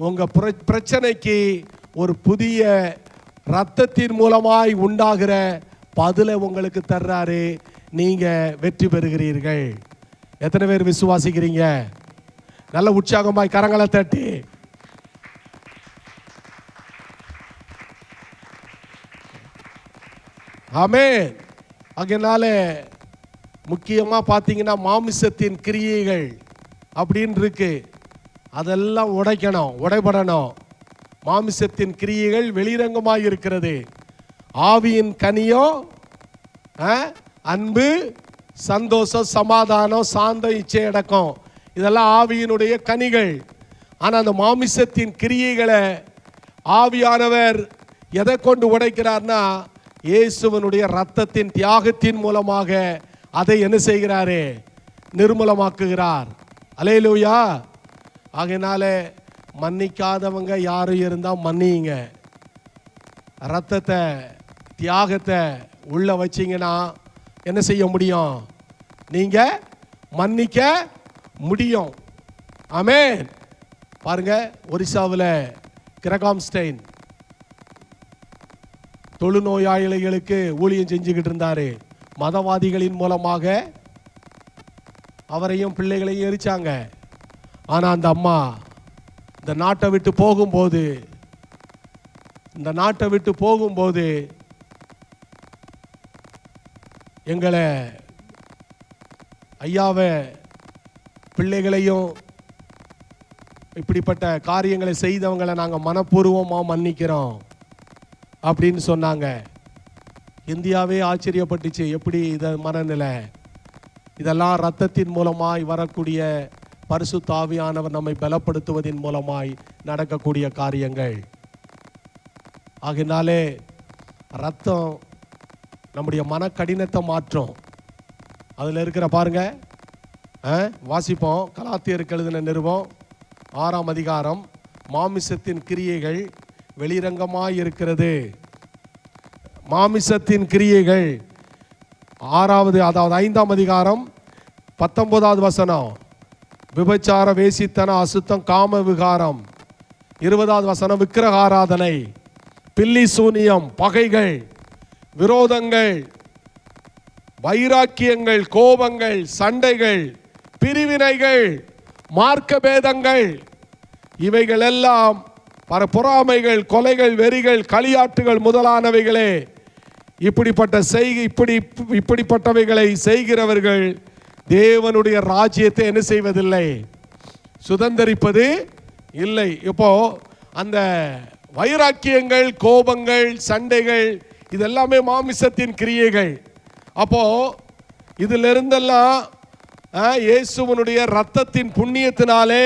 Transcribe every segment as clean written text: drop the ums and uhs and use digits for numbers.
உங்க பிரச்சனைக்கு ஒரு புதிய இரத்தத்தின் மூலமாய் உண்டாகிற பதிலை உங்களுக்கு தர்றாரு. நீங்க வெற்றி பெறுகிறீர்கள். எத்தனை பேர் விசுவாசிக்கிறீங்க? நல்ல உற்சாகமாய் கரங்களை தட்டி ஆமென். அதனால முக்கியமா பார்த்தீங்கன்னா மாமிசத்தின் கிரியைகள் அப்படின்னு இருக்கு. அதெல்லாம் உடைபடணும். மாமிசத்தின் கிரியைகள் வெளிரங்கமாக இருக்கிறது. ஆவியின் கனியோ அன்பு, சந்தோஷம், சமாதானம், சாந்தம், இச்சை அடக்கம், இதெல்லாம் ஆவியினுடைய கனிகள். ஆனால் அந்த மாமிசத்தின் கிரியைகளை ஆவியானவர் எதை கொண்டு உடைக்கிறார்னா இயேசுவனுடைய இரத்தத்தின் தியாகத்தின் மூலமாக அதை என்ன செய்கிறாரே? நிர்மூலமாக்குகிறார். அல்லேலூயா. ஆகையினால மன்னிக்காதவங்க யாரும் இருந்தால் மன்னிங்க. இரத்தத்தை தியாகத்தை உள்ள வச்சிங்கன்னா என்ன செய்ய முடியும்? நீங்க மன்னிக்க முடியும். ஆமென். பாருங்க, ஒரிசாவில் கிரகாம்ஸ்டைன் தொழுநோயாளிகளுக்கு ஊழியம் செஞ்சுக்கிட்டு இருந்தாரு. மதவாதிகளின் மூலமாக அவரையும் பிள்ளைகளையும் எரிச்சாங்க. ஆனால் அந்த அம்மா இந்த நாட்டை விட்டு போகும்போது எங்களை ஐயாவை பிள்ளைகளையும் இப்படிப்பட்ட காரியங்களை செய்தவங்களை நாங்கள் மனப்பூர்வமாக மன்னிக்கிறோம் அப்படின்னு சொன்னாங்க. இந்தியாவே ஆச்சரியப்பட்டுச்சு. எப்படி இத மனநிலை? இதெல்லாம் இரத்தத்தின் மூலமாய் வரக்கூடிய பரிசுத்த ஆவியானவர் நம்மை பலப்படுத்துவதன் மூலமாய் நடக்கக்கூடிய காரியங்கள். ஆகினாலே இரத்தம் நம்முடைய மன கடினத்தை மாற்றும். அதில் இருக்கிற பாருங்க, வாசிப்போம். கலாத்தியருக்கு எழுதின நிருபம் 6ஆம் அதிகாரம். மாமிசத்தின் கிரியைகள் வெளிரங்கமாய் இருக்கிறது. மாமிசத்தின் கிரியைகள் 5ஆம் அதிகாரம் 19வது வசனம். விபச்சார, வேசித்தன, அசுத்தம், காம விகாரம். 20வது வசனம். விக்கிரக ஆராதனை, பில்லி சூனியம், பகைகள், விரோதங்கள், வைராக்கியங்கள், கோபங்கள், சண்டைகள், பிரிவினைகள், மார்க்க பேதங்கள், இவைகள் எல்லாம் பொறாமைகள், கொலைகள், வெறிகள், களியாட்டுகள் முதலானவைகளே. இப்படிப்பட்டவைகளை செய்கிறவர்கள் தேவனுடைய ராஜ்யத்தை என்ன செய்வதில்லை? சுதந்தரிப்பது இல்லை. இப்போ அந்த வைராக்கியங்கள், கோபங்கள், சண்டைகள், இதெல்லாமே மாமிசத்தின் கிரியைகள். அப்போ இதிலிருந்தெல்லாம் இயேசுவனுடைய இரத்தத்தின் புண்ணியத்தினாலே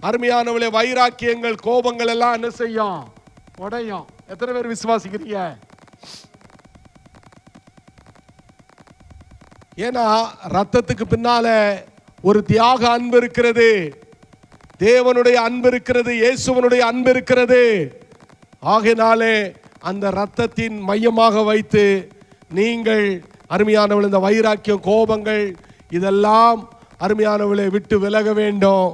அருமையானவளே வைராக்கியங்கள், கோபங்கள் எல்லாம் என்ன செய்யும்? உடையும். எத்தனை பேர் விசுவாசிக்கிறீங்க? ஏன்னா ரத்தத்துக்கு பின்னால ஒரு தியாக அன்பு இருக்கிறது, தேவனுடைய அன்பு இருக்கிறது, இயேசுவனுடைய அன்பு இருக்கிறது. ஆகையினாலே அந்த இரத்தத்தின் மையமாக வைத்து நீங்கள் அருமையானவள் இந்த வைராக்கியம், கோபங்கள் இதெல்லாம் அருமையானவளை விட்டு விலக வேண்டும்.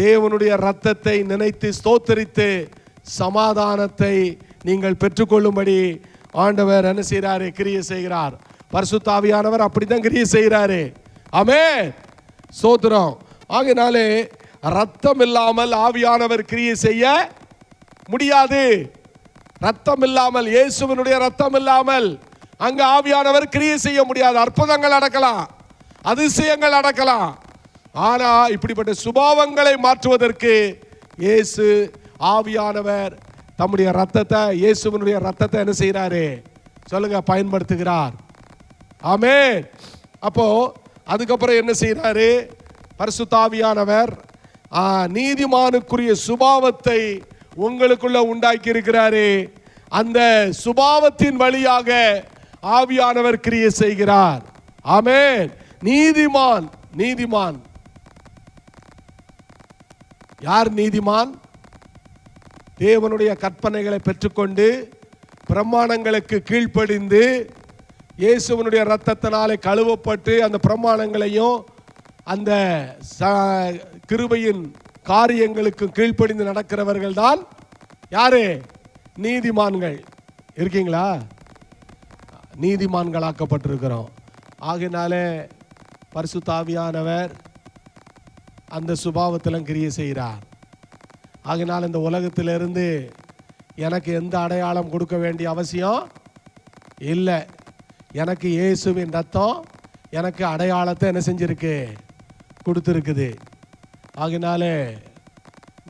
தேவனுடைய இரத்தத்தை நினைத்து ஸ்தோத்தரித்து சமாதானத்தை நீங்கள் பெற்றுக்கொள்ளும்படி ஆண்டவர் என்ன செய்கிறாரு? கிரியை செய்கிறார். பரிசுத்த ஆவியானவர் அப்படித்தான் கிரியை செய்கிறாரு. ஆமென். ஸ்தோத்திரம். ஆகையினாலே ரத்தம் இல்லாமல் ஆவியானவர் கிரியை செய்ய முடியாது. ரத்தம் இல்லாமல், இயேசுவினுடைய ரத்தம் இல்லாமல் அங்க ஆவியானவர் கிரியை செய்ய முடியாது. அற்புதங்கள் நடக்கலாம், அதிசயங்கள் நடக்கலாம். ஆனா இப்படிப்பட்ட சுபாவங்களை மாற்றுவதற்கு இயேசு ஆவியானவர் தம்முடைய ரத்தத்தை, இயேசுவினுடைய ரத்தத்தை என்ன செய்யறாரு? சொல்லுங்க, பயன்படுத்துகிறார். ஆமென். அப்போ அதுக்கப்புறம் என்ன செய்யறாரு? பரிசுத்த ஆவியானவர் நீதிமானுக்குரிய சுபாவத்தை உங்களுக்குள்ள உண்டாக்கி இருக்கிறாரு. அந்த சுபாவத்தின் வழியாக ஆவியானவர் கிரியை செய்கிறார். ஆமென். நீதிமான் யார்? நீதிமான் தேவனுடைய கற்பனைகளை பெற்றுக்கொண்டு பிரமாணங்களுக்கு கீழ்ப்படிந்து இயேசுவினுடைய இரத்தத்தினாலே கழுவப்பட்டு அந்த பிரமாணங்களையும் அந்த கிருபையின் காரியங்களுக்கு கீழ்ப்படிந்து நடக்கிறவர்கள் தான் யாரு? நீதிமான்கள். இருக்கீங்களா? நீதிமான்களாக்கப்பட்டிருக்கிறோம். ஆகையினாலே பரிசுத்த ஆவியானவர் அந்த சுபாவத்திலும் கிரியை செய்கிறார். ஆகையினால் இந்த உலகத்திலிருந்து எனக்கு எந்த அடையாளம் கொடுக்க வேண்டிய அவசியம் இல்லை. எனக்கு இயேசுவின் ரத்தம் எனக்கு அடையாளத்தை என்ன செஞ்சிருக்கு? கொடுத்துருக்குது. ஆகையினாலே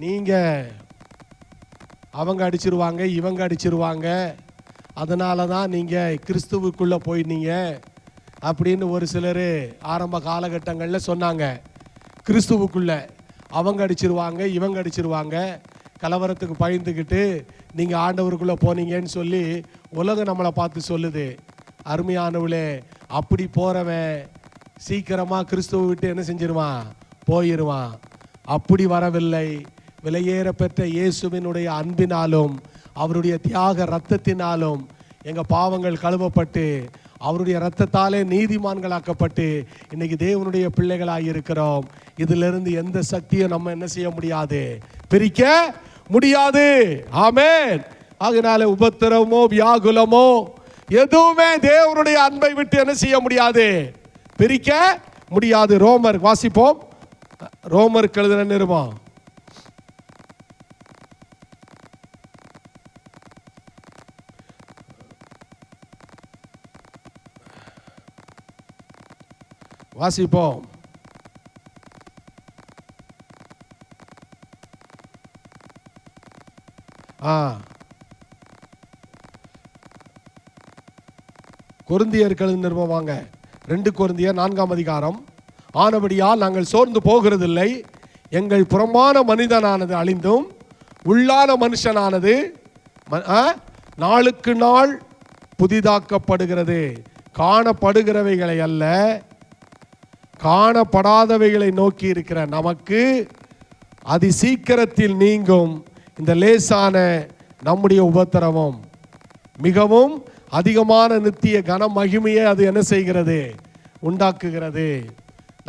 நீங்கள் அவங்க அடிச்சிருவாங்க, இவங்க அடிச்சிருவாங்க, அதனால தான் நீங்கள் கிறிஸ்துவுக்குள்ளே போயிட்டீங்க அப்படின்னு ஒரு சிலர் ஆரம்ப காலகட்டங்களில் சொன்னாங்க. கிறிஸ்துவுக்குள்ள அவங்க அடிச்சிருவாங்க, இவங்க அடிச்சிருவாங்க, கலவரத்துக்கு பயந்துக்கிட்டு நீங்கள் ஆண்டவருக்குள்ளே போனீங்கன்னு சொல்லி உலகம் நம்மளை பார்த்து சொல்லுது. அருமையானவளே, அப்படி போகிறவன் சீக்கிரமாக கிறிஸ்துவை விட்டு என்ன செஞ்சிருவான்? போயிடுவான். அப்படி வரவில்லை. விலையேற பெற்ற இயேசுவினுடைய அன்பினாலும் அவருடைய தியாக இரத்தத்தினாலும் எங்கள் பாவங்கள் கழுவப்பட்டு அவருடைய இரத்தத்தாலே நீதிமான்களாக்கப்பட்டு இன்னைக்கு தேவனுடைய பிள்ளைகளாக இருக்கிறோம். இதிலிருந்து எந்த சக்தியும் நம்ம என்ன செய்ய முடியாது? பிரிக்க முடியாது. ஆமென். ஆகையினால உபத்திரவமோ வியாகுலமோ எதுவுமே தேவனுடைய அன்பை விட்டு என்ன செய்ய முடியாது? பிரிக்க முடியாது. ரோமர் வாசிப்போம். ரோமருக்கு எழுதின நிருபம் வாசிப்போம். கொரிந்தியர்கள் நிருபம் வாங்க. 2 கொரிந்தியர் 4ஆம் அதிகாரம். ஆனபடியால் நாங்கள் சோர்ந்து போகிறதில்லை. எங்கள் புறமான மனிதனானது அழிந்தும் உள்ளான மனுஷனானது நாளுக்கு நாள் புதிதாக்கப்படுகிறது. காணப்படுகிறவைகளை அல்ல, காணப்படாதவைகளை நோக்கி இருக்கிற நமக்கு அதி சீக்கிரத்தில் நீங்கும் இந்த லேசான நம்முடைய உபத்திரவம் மிகவும் அதிகமான நித்திய கன மகிமையை அது என்ன செய்கிறது? உண்டாக்குகிறது.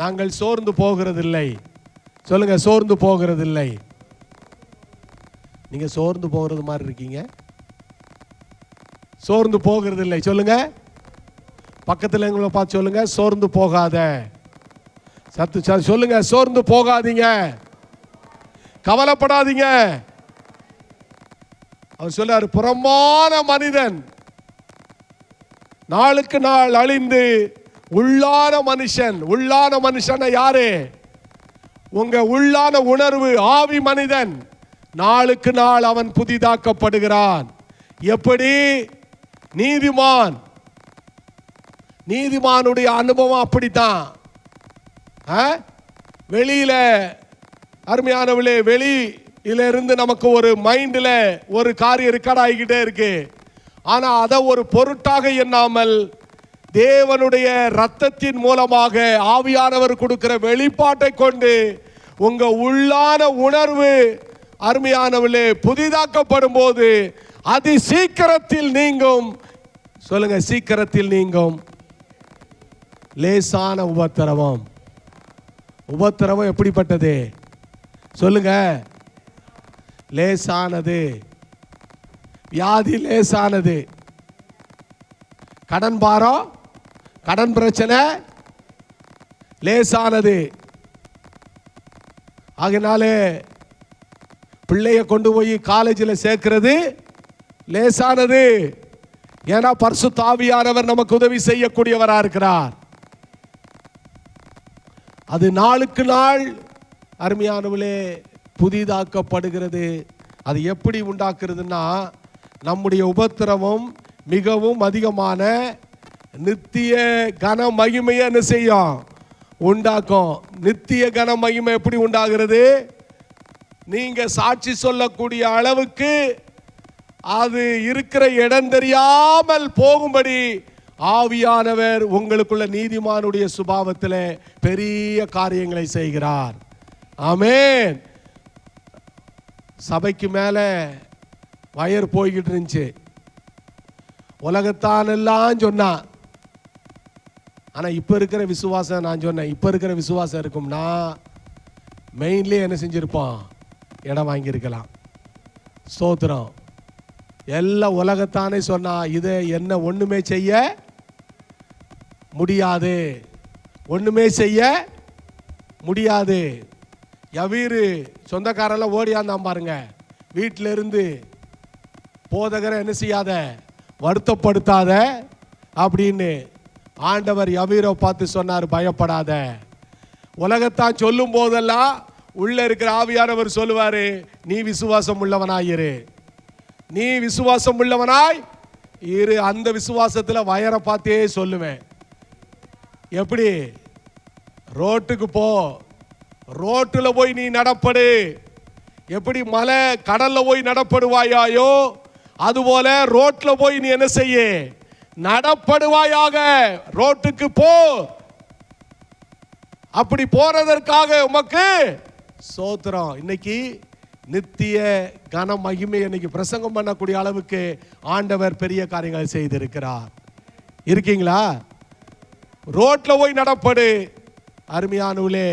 நாங்கள் சோர்ந்து போகிறதில்லை. சொல்லுங்க, சோர்ந்து போகிறதில்லை. நீங்க சோர்ந்து போகிறது மாதிரி இருக்கீங்க. சோர்ந்து போகிறதில்லை. சொல்லுங்க, பக்கத்தில் எங்களை பார்த்து சொல்லுங்க, சோர்ந்து போகாத. சத்து சொல்லுங்க, சோர்ந்து போகாதீங்க, கவலைப்படாதீங்க. அவர் சொல்றாரு, புறமான மனிதன் நாளுக்கு நாள் அழிந்து உள்ளான மனுஷன். உள்ளான மனுஷன் யாரு? உங்க உள்ளான உணர்வு ஆவி மனிதன் நாளுக்கு நாள் அவன் புதிதாக்கப்படுகிறான். எப்படி? நீதிமான். நீதிமானுடைய அனுபவம் அப்படித்தான். வெளியில அருமையானவளே, வெளியிலிருந்து நமக்கு ஒரு மைண்டில் ஒரு காரியம் ரெக்கார்ட் ஆகிக்கிட்டே இருக்கு. ஆனா அதை ஒரு பொருட்டாக எண்ணாமல் தேவனுடைய இரத்தத்தின் மூலமாக ஆவியானவர் கொடுக்கிற வெளிப்பாட்டை கொண்டு உங்க உள்ளான உணர்வு அருமையானவளே புதிதாக்கப்படும் போது அதி சீக்கிரத்தில் நீங்கும். சொல்லுங்க, சீக்கிரத்தில் நீங்கும் லேசான உபத்திரவம். உபத்திரவம் எப்படிப்பட்டது? சொல்லுங்க, லேசானது. வியாதி லேசானது. கடன் பாரம், கடன் பிரச்சனை லேசானது. ஆகினாலே பிள்ளைய கொண்டு போய் காலேஜில் சேர்க்கிறது லேசானது. ஏன்னா பரிசுத்த ஆவியானவர் நமக்கு உதவி செய்யக்கூடியவராக இருக்கிறார். அது நாளுக்கு நாள் அருமையானவளே புதிதாக்கப்படுகிறது. அது எப்படி உண்டாக்குறதுன்னா, நம்முடைய உபத்திரவம் மிகவும் அதிகமான நித்திய கன மகிமையை என்ன செய்யும்? உண்டாக்கும். நித்திய கன மகிமை எப்படி உண்டாகிறது? நீங்க சாட்சி சொல்லக்கூடிய அளவுக்கு அது இருக்கிற இடம் தெரியாமல் போகும்படி ஆவியானவர் உங்களுக்குள்ள நீதிமானுடைய சுபாவத்தில் பெரிய காரியங்களை செய்கிறார். ஆமென். சபைக்கு மேலே வயர் போய்கிட்டு இருந்துச்சு. உலகத்தான் எல்லாம் சொன்னான். ஆனால் இப்போ இருக்கிற விசுவாசம் நான் சொன்னேன், இப்போ இருக்கிற விசுவாசம் இருக்கும்னா மெயின்லேயே என்ன செஞ்சிருப்பான், இடம் வாங்கியிருக்கலாம். ஸ்தோத்திரம். எல்லாம் உலகத்தானே சொன்னா, இதை என்ன ஒண்ணுமே செய்ய முடியாது, ஒண்ணுமே செய்ய முடியாது. யவீரு சொந்தக்காரெல்லாம் ஓடியாந்தான் பாருங்க. வீட்டில இருந்து போதகரை என்ன செய்யாத, வருத்தப்படுத்தாத அப்படின்னு ஆண்டவர் யவீரை பார்த்து சொன்னார், பயப்படாத. உலகத்தான் சொல்லும் போதெல்லாம் உள்ள இருக்கிற ஆவியானவர் சொல்லுவாரு, நீ விசுவாசம் உள்ளவனாயிரு, நீ விசுவாசம் உள்ளவனாய் இரு. அந்த விசுவாசத்துல வயரை பார்த்தே சொல்லுவேன். எப்படி? ரோட்டுக்கு போ, ரோட்டுல போய் நீ நடப்படு. எப்படி மலை கடல்ல போய் நடப்படுவாயோ அதுபோல ரோட்ல போய் நீ என்ன செய்ய, நடப்படுவாயாக. ரோட்டுக்கு போ. அப்படி போறதற்காக உமக்கு ஸ்தோத்திரம். இன்னைக்கு நித்திய கன மகிமை இன்னைக்கு பிரசங்கம் பண்ணக்கூடிய அளவுக்கு ஆண்டவர் பெரிய காரியங்களை செய்திருக்கிறார். இருக்கீங்களா? ரோட்ல போய் நடப்படு. அருமையானவர்களே,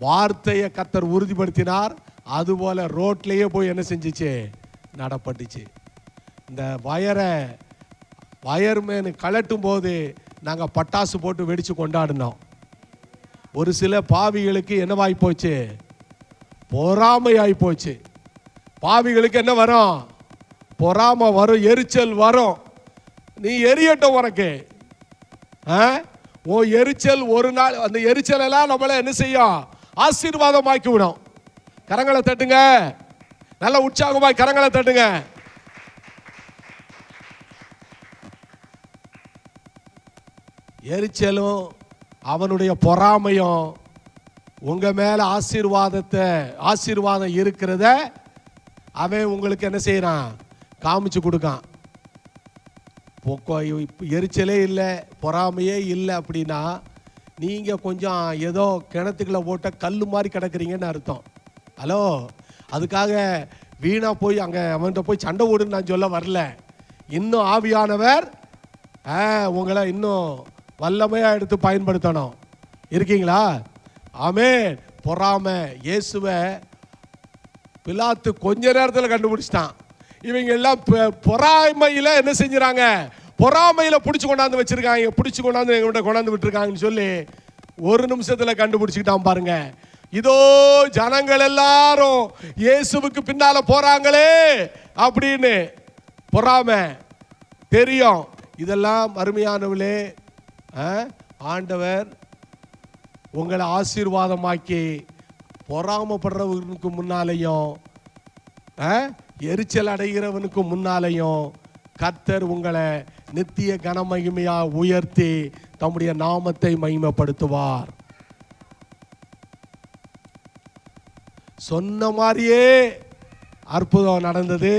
வார்த்தையை கர்த்தர் உறுதிப்படுத்தினார். அதுபோல ரோட்லயே போய் என்ன செஞ்சிச்சு, நடப்பட்டுச்சு. இந்த வயர்மேனு கலட்டும் போது நாங்கள் பட்டாசு போட்டு வெடிச்சு கொண்டாடினோம். ஒரு சில பாவிகளுக்கு என்னவாய் போச்சு, பொறாமையாய் போச்சு. பாவிகளுக்கு என்ன வரும், பொறாமை வரும், எரிச்சல் வரும். நீ எரியட்டும் உனக்கு. ஓ எரிச்சல் ஒரு நாள், அந்த எரிச்சல் எல்லாம் நம்மள என்ன செய்யும், ஆசீர்வாதமாக்கி விடும். கரங்களை தட்டுங்க, நல்ல உற்சாகமாய் கரங்களை தட்டுங்க. எரிச்சலும் அவனுடைய பொறாமையும் உங்க மேல ஆசீர்வாதம் இருக்கிறத அவன் உங்களுக்கு என்ன செய்யறான், காமிச்சு கொடுக்கான். எரிச்சலே இல்லை, பொறாமையே இல்லை அப்படின்னா நீங்க கொஞ்சம் ஏதோ கிணத்துக்குள்ள போட்ட கல்லு மாதிரி கிடக்குறீங்கன்னு அர்த்தம். ஹலோ, அதுக்காக வீணா போய் அங்க அவன்கிட்ட போய் சண்டை ஓடுன்னு நான் சொல்ல வரல. இன்னும் ஆவியானவர் உங்களை இன்னும் வல்லமையா எடுத்து பயன்படுத்தணும். இருக்கீங்களா? ஆமென். பொறாமை. இயேசுவை பிலாத்து கொஞ்ச நேரத்தில் கண்டுபிடிச்சிட்டான். இவங்க எல்லாம் பொறாமையில என்ன செஞ்சுறாங்க, பொறாமையில பிடிச்சு கொண்டாந்து வச்சிருக்காங்க, பிடிச்சு கொண்டாந்து எங்கிட்ட கொண்டாந்து விட்டுருக்காங்கன்னு சொல்லி ஒரு நிமிஷத்துல கண்டுபிடிச்சுக்கிட்டான் பாருங்க. இதோ ஜனங்கள் எல்லாரும் இயேசுவுக்கு பின்னால போறாங்களே அப்படின்னு பொறாமை தெரியும். இதெல்லாம் அருமையானவளே, ஆண்டவர் உங்களை ஆசீர்வாதமாக்கி பொறாமப்படுறவனுக்கு முன்னாலையும் எரிச்சல் அடைகிறவனுக்கு முன்னாலையும் கர்த்தர் உங்களை நித்திய கனமகிமையா உயர்த்தி தம்முடைய நாமத்தை மகிமைப்படுத்துவார். சொன்ன மாதிரியே அற்புதம் நடந்தது.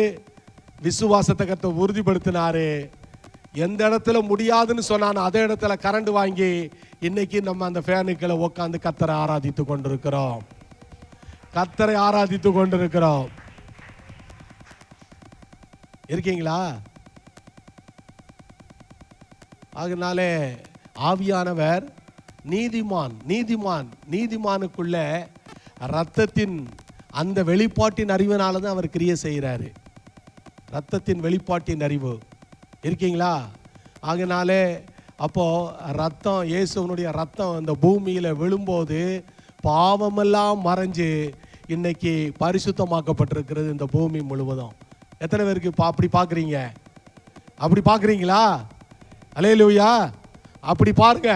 விசுவாசத்தை கர்த்தர் உறுதிப்படுத்தினாரு. எந்த இடத்துல முடியாதுன்னு சொன்னான் அதே இடத்துல கரண்ட் வாங்கி இன்னைக்கு நம்ம அந்த ஃபேனுக்களை உட்காந்து கர்த்தரை ஆராதித்து கொண்டிருக்கிறோம். கர்த்தரை ஆராதித்து கொண்டிருக்கிறோம். இருக்கீங்களா? அதனாலே ஆவியானவர் நீதிமானுக்குள்ள ரத்தத்தின் அந்த வெளிப்பாட்டின் அறிவினால தான் அவர் கிரியை செய்கிறாரு. ரத்தத்தின் வெளிப்பாட்டின் அறிவு. இருக்கீங்களா? அதனாலே அப்போ ரத்தம், இயேசுவனுடைய ரத்தம் இந்த பூமியில விழும்போது பாவமெல்லாம் மறைஞ்சு இன்னைக்கு பரிசுத்தமாக்கப்பட்டிருக்கிறது இந்த பூமி முழுவதும். எத்தனை பேருக்கு அப்படி பார்க்குறீங்க? அப்படி பார்க்குறீங்களா? அல்லேலூயா. அப்படி பாருங்க.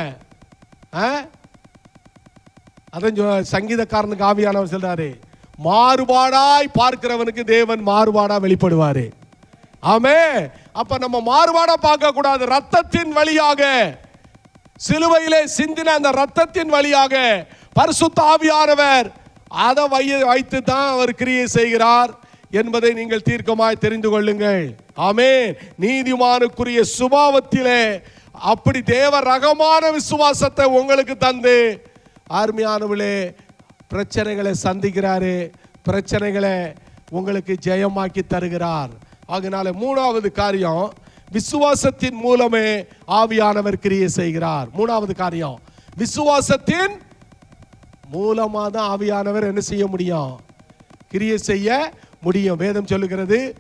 அதான் சங்கீதக்காரனுக்கு ஆவியானவர் சொல்றாரு, மாறுபாடாய் பார்க்கிறவனுக்கு தேவன் மாறுபாடா வெளிப்படுவாரு. ஆமே. அப்ப நம்ம மாறுபாடா பார்க்க கூடாது. ரத்தத்தின் வழியாக, சிலுவையிலே சிந்தின அந்த ரத்தத்தின் வழியாக பரிசுத்த ஆவியானவர் அதை வைத்து தான் அவர் கிரியை செய்கிறார் என்பதை நீங்கள் தீர்க்கமாய் தெரிந்து கொள்ளுங்கள். ஆமென். நீதிமானுக்குரிய சுபாவத்திலே அப்படி தேவ ரகமான விசுவாசத்தை உங்களுக்கு தந்து அருமையானவளே பிரச்சனைகளை சந்திக்கிறாரு, பிரச்சனைகளை உங்களுக்கு ஜெயமாக்கி தருகிறார். அதனால மூணாவது காரியம், விசுவாசத்தின் மூலமே ஆவியானவர் கிரியை செய்கிறார். மூணாவது காரியம், விசுவாசத்தின் மூலமாக தான் ஆவியானவர் என்ன செய்ய முடியும்? கிரியை செய்ய முடியும். வேதம் சொல்லுகிறது,